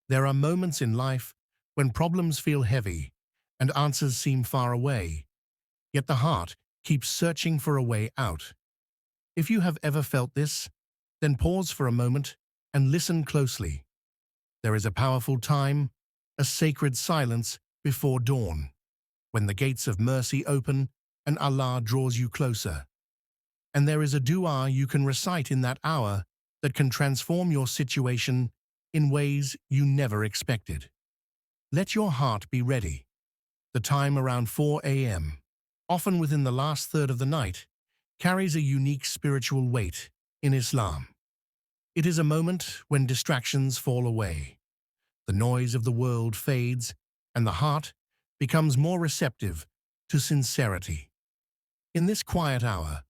There are moments in life when problems feel heavy and answers seem far away, yet the heart keeps searching for a way out. If you have ever felt this, then pause for a moment and listen closely. There is a powerful time, a sacred silence before dawn, when the gates of mercy open and Allah draws you closer. And there is a dua you can recite in that hour that can transform your situation in ways you never expected. Let your heart be ready. The time around 4 a.m., often within the last third of the night, carries a unique spiritual weight in Islam. It is a moment when distractions fall away, the noise of the world fades, and the heart becomes more receptive to sincerity. In this quiet hour,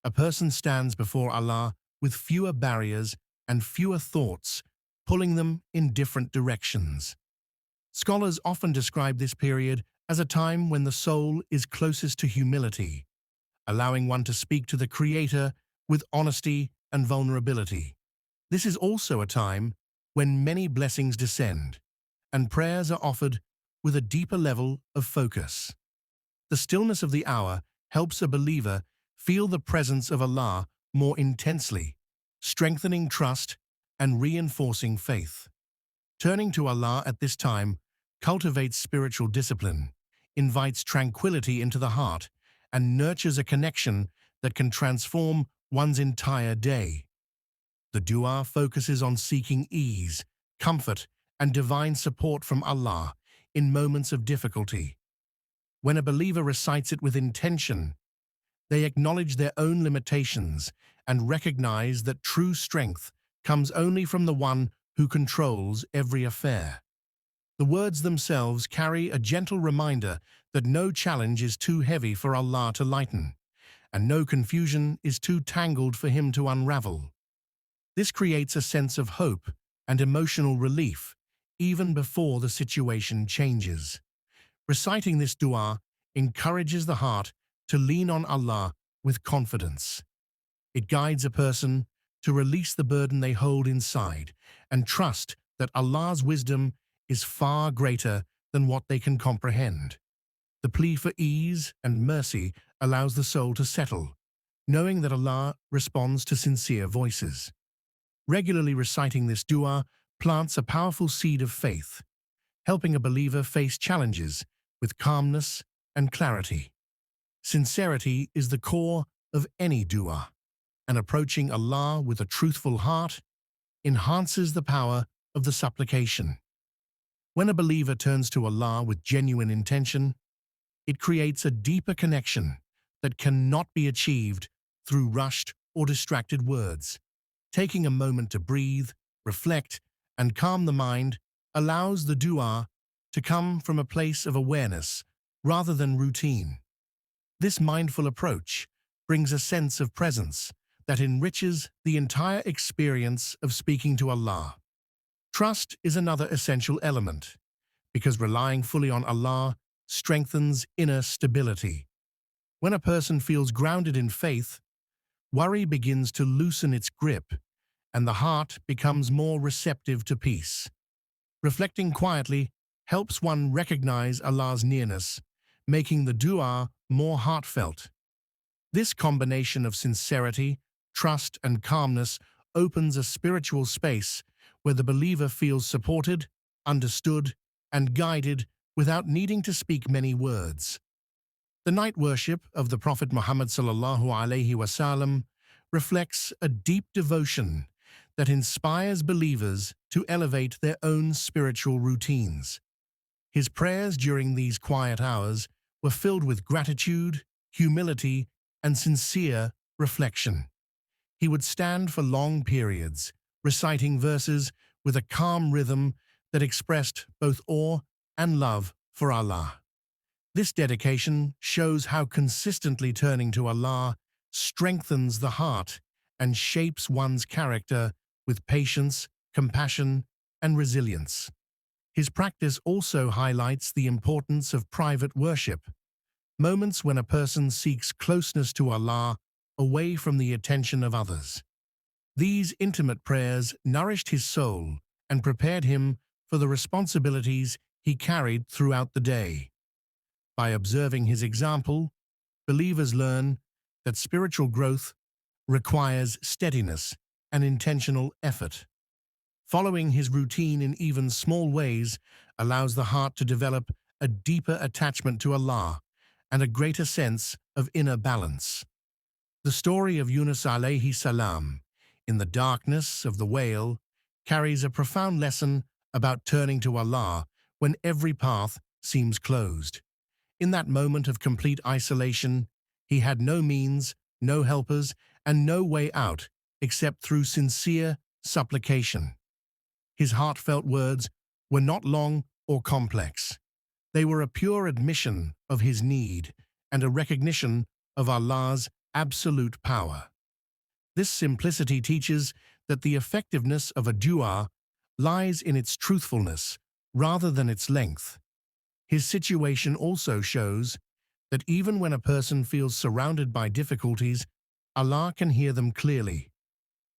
a person stands before Allah with fewer barriers and fewer thoughts pulling them in different directions. Scholars often describe this period as a time when the soul is closest to humility, allowing one to speak to the Creator with honesty and vulnerability. This is also a time when many blessings descend, and prayers are offered with a deeper level of focus. The stillness of the hour helps a believer feel the presence of Allah more intensely, strengthening trust and reinforcing faith. Turning to Allah at this time cultivates spiritual discipline, invites tranquility into the heart, and nurtures a connection that can transform one's entire day. The dua focuses on seeking ease, comfort, and divine support from Allah in moments of difficulty. When a believer recites it with intention, they acknowledge their own limitations and recognize that true strength comes only from the one who controls every affair. The words themselves carry a gentle reminder that no challenge is too heavy for Allah to lighten, and no confusion is too tangled for Him to unravel. This creates a sense of hope and emotional relief even before the situation changes. Reciting this dua encourages the heart to lean on Allah with confidence. It guides a person to release the burden they hold inside and trust that Allah's wisdom is far greater than what they can comprehend. The plea for ease and mercy allows the soul to settle, knowing that Allah responds to sincere voices. Regularly reciting this dua plants a powerful seed of faith, helping a believer face challenges with calmness and clarity. Sincerity is the core of any dua, and approaching Allah with a truthful heart enhances the power of the supplication. When a believer turns to Allah with genuine intention, it creates a deeper connection that cannot be achieved through rushed or distracted words. Taking a moment to breathe, reflect, and calm the mind allows the dua to come from a place of awareness rather than routine. This mindful approach brings a sense of presence that enriches the entire experience of speaking to Allah. Trust is another essential element, because relying fully on Allah strengthens inner stability. When a person feels grounded in faith, worry begins to loosen its grip, and the heart becomes more receptive to peace. Reflecting quietly helps one recognize Allah's nearness, making the dua more heartfelt. This combination of sincerity, trust, and calmness opens a spiritual space where the believer feels supported, understood, and guided without needing to speak many words. The night worship of the Prophet Muhammad Salallahu Alayhi Wasalam reflects a deep devotion that inspires believers to elevate their own spiritual routines. His prayers during these quiet hours were filled with gratitude, humility, and sincere reflection. He would stand for long periods, reciting verses with a calm rhythm that expressed both awe and love for Allah. This dedication shows how consistently turning to Allah strengthens the heart and shapes one's character with patience, compassion, and resilience. His practice also highlights the importance of private worship, moments when a person seeks closeness to Allah away from the attention of others. These intimate prayers nourished his soul and prepared him for the responsibilities he carried throughout the day. By observing his example, believers learn that spiritual growth requires steadiness and intentional effort. Following his routine in even small ways allows the heart to develop a deeper attachment to Allah and a greater sense of inner balance. The story of Yunus Alaihi Salam in the darkness of the whale carries a profound lesson about turning to Allah when every path seems closed. In that moment of complete isolation, he had no means, no helpers, and no way out except through sincere supplication. His heartfelt words were not long or complex. They were a pure admission of his need and a recognition of Allah's absolute power. This simplicity teaches that the effectiveness of a dua lies in its truthfulness rather than its length. His situation also shows that even when a person feels surrounded by difficulties, Allah can hear them clearly.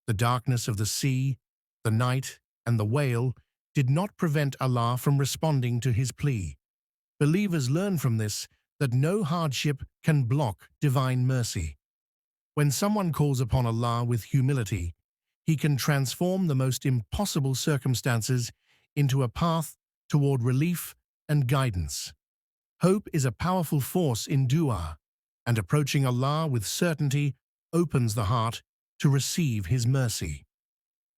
The darkness of the sea, the night, and the whale did not prevent Allah from responding to his plea. Believers learn from this that no hardship can block divine mercy. When someone calls upon Allah with humility, he can transform the most impossible circumstances into a path toward relief and guidance. Hope is a powerful force in dua, and approaching Allah with certainty opens the heart to receive His mercy.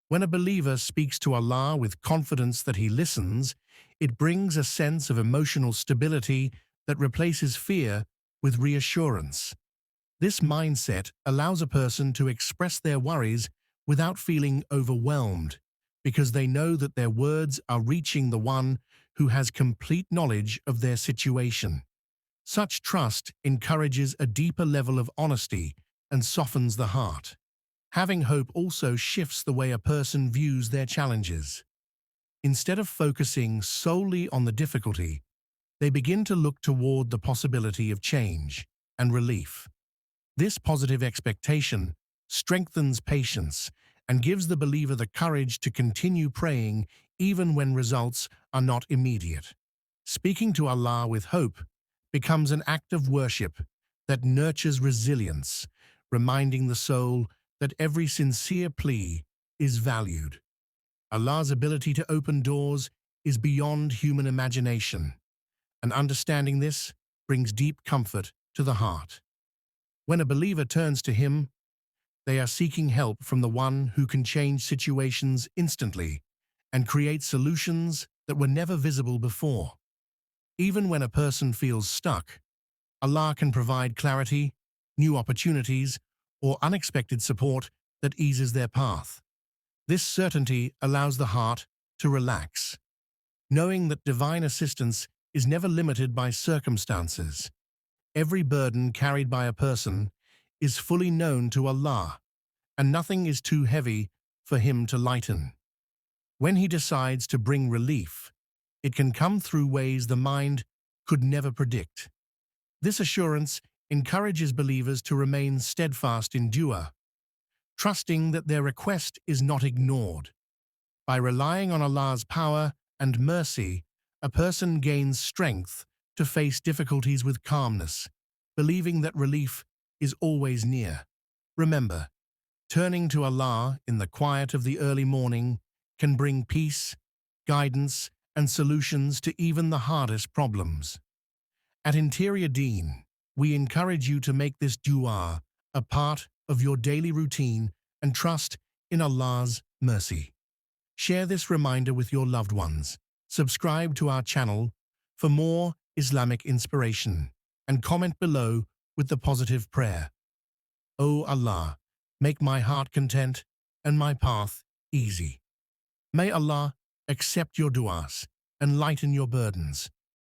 When a believer speaks to Allah with confidence that He listens, it brings a sense of emotional stability that replaces fear with reassurance. This mindset allows a person to express their worries without feeling overwhelmed, because they know that their words are reaching the one who has complete knowledge of their situation. Such trust encourages a deeper level of honesty and softens the heart. Having hope also shifts the way a person views their challenges. Instead of focusing solely on the difficulty, they begin to look toward the possibility of change and relief. This positive expectation strengthens patience and gives the believer the courage to continue praying even when results are not immediate. Speaking to Allah with hope becomes an act of worship that nurtures resilience, reminding the soul that every sincere plea is valued. Allah's ability to open doors is beyond human imagination, and understanding this brings deep comfort to the heart. When a believer turns to Him, they are seeking help from the one who can change situations instantly and create solutions that were never visible before. Even when a person feels stuck, Allah can provide clarity, new opportunities, or unexpected support that eases their path. This certainty allows the heart to relax, knowing that divine assistance is never limited by circumstances. Every burden carried by a person is fully known to Allah, and nothing is too heavy for Him to lighten. When He decides to bring relief, it can come through ways the mind could never predict. This assurance encourages believers to remain steadfast in dua, trusting that their request is not ignored. By relying on Allah's power and mercy, a person gains strength to face difficulties with calmness, believing that relief is always near. Remember, turning to Allah in the quiet of the early morning can bring peace, guidance, and solutions to even the hardest problems. At Interior Deen, we encourage you to make this dua a part of your daily routine and trust in Allah's mercy. Share this reminder with your loved ones. Subscribe to our channel for more Islamic inspiration and comment below with the positive prayer. O Allah, make my heart content and my path easy. May Allah accept your du'as and lighten your burdens.